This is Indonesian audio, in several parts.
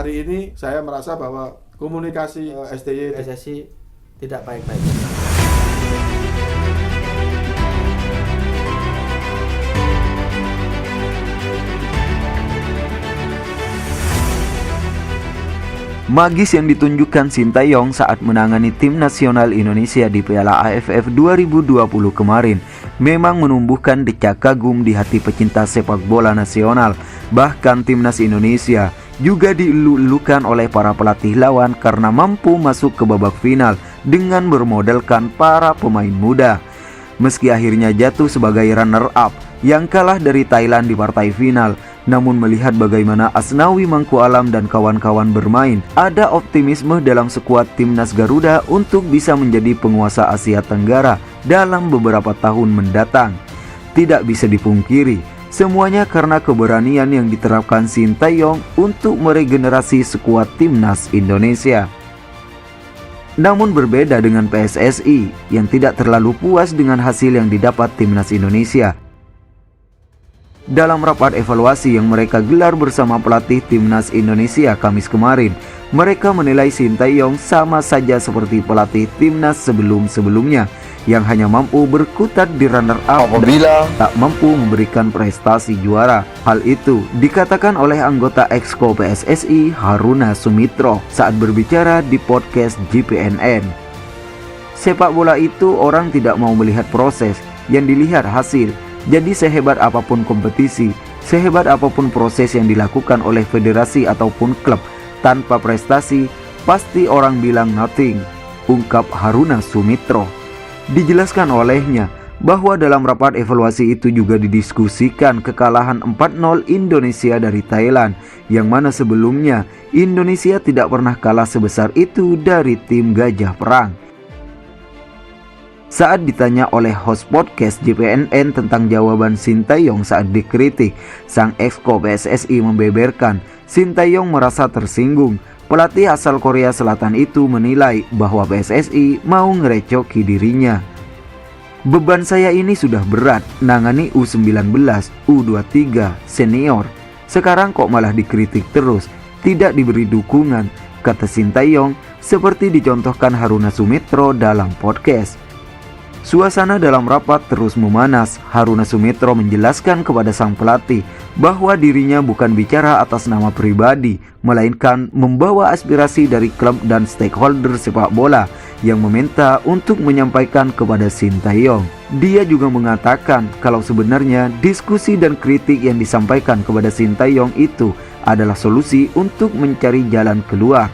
hari ini saya merasa bahwa komunikasi STY PSSI tidak baik-baik. Magis yang ditunjukkan Sintayong saat menangani tim nasional Indonesia di Piala AFF 2020 kemarin memang menumbuhkan decak kagum di hati pecinta sepak bola nasional. Bahkan timnas Indonesia juga dielu-elukan oleh para pelatih lawan karena mampu masuk ke babak final dengan bermodalkan para pemain muda. Meski akhirnya jatuh sebagai runner-up yang kalah dari Thailand di partai final, namun melihat bagaimana Asnawi Mangku Alam dan kawan-kawan bermain, ada optimisme dalam skuad timnas Garuda untuk bisa menjadi penguasa Asia Tenggara dalam beberapa tahun mendatang. Tidak bisa dipungkiri, semuanya karena keberanian yang diterapkan Sintayong untuk meregenerasi skuad timnas Indonesia. Namun berbeda dengan PSSI yang tidak terlalu puas dengan hasil yang didapat timnas Indonesia. Dalam rapat evaluasi yang mereka gelar bersama pelatih timnas Indonesia Kamis kemarin, mereka menilai Sintayong sama saja seperti pelatih timnas sebelum-sebelumnya yang hanya mampu berkutat di runner-up dan tak mampu memberikan prestasi juara. Hal itu dikatakan oleh anggota Exco PSSI Haruna Sumitro saat berbicara di podcast GPNN. Sepak bola itu orang tidak mau melihat proses, yang dilihat hasil. Jadi sehebat apapun kompetisi, sehebat apapun proses yang dilakukan oleh federasi ataupun klub, tanpa prestasi, pasti orang bilang nothing, ungkap Haruna Sumitro. Dijelaskan olehnya bahwa dalam rapat evaluasi itu juga didiskusikan kekalahan 4-0 Indonesia dari Thailand, yang mana sebelumnya Indonesia tidak pernah kalah sebesar itu dari tim Gajah Perang. Saat ditanya oleh host podcast JPNN tentang jawaban Sintayong saat dikritik, sang exco PSSI membeberkan Sintayong merasa tersinggung. Pelatih asal Korea Selatan itu menilai bahwa PSSI mau ngerecoki dirinya. Beban saya ini sudah berat, nangani U19, U23, senior. Sekarang kok malah dikritik terus, tidak diberi dukungan, kata Sintayong seperti dicontohkan Haruna Sumitro dalam podcast. Suasana dalam rapat terus memanas. Haruna Sumitro menjelaskan kepada sang pelatih bahwa dirinya bukan bicara atas nama pribadi, melainkan membawa aspirasi dari klub dan stakeholder sepak bola yang meminta untuk menyampaikan kepada Sintayong. Dia juga mengatakan kalau sebenarnya diskusi dan kritik yang disampaikan kepada Sintayong itu adalah solusi untuk mencari jalan keluar.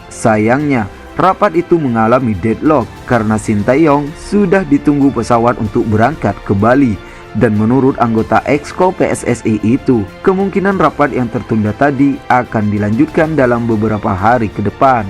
Sayangnya, rapat itu mengalami deadlock karena Sintayong sudah ditunggu pesawat untuk berangkat ke Bali. Dan menurut anggota Exco PSSI itu, kemungkinan rapat yang tertunda tadi akan dilanjutkan dalam beberapa hari ke depan.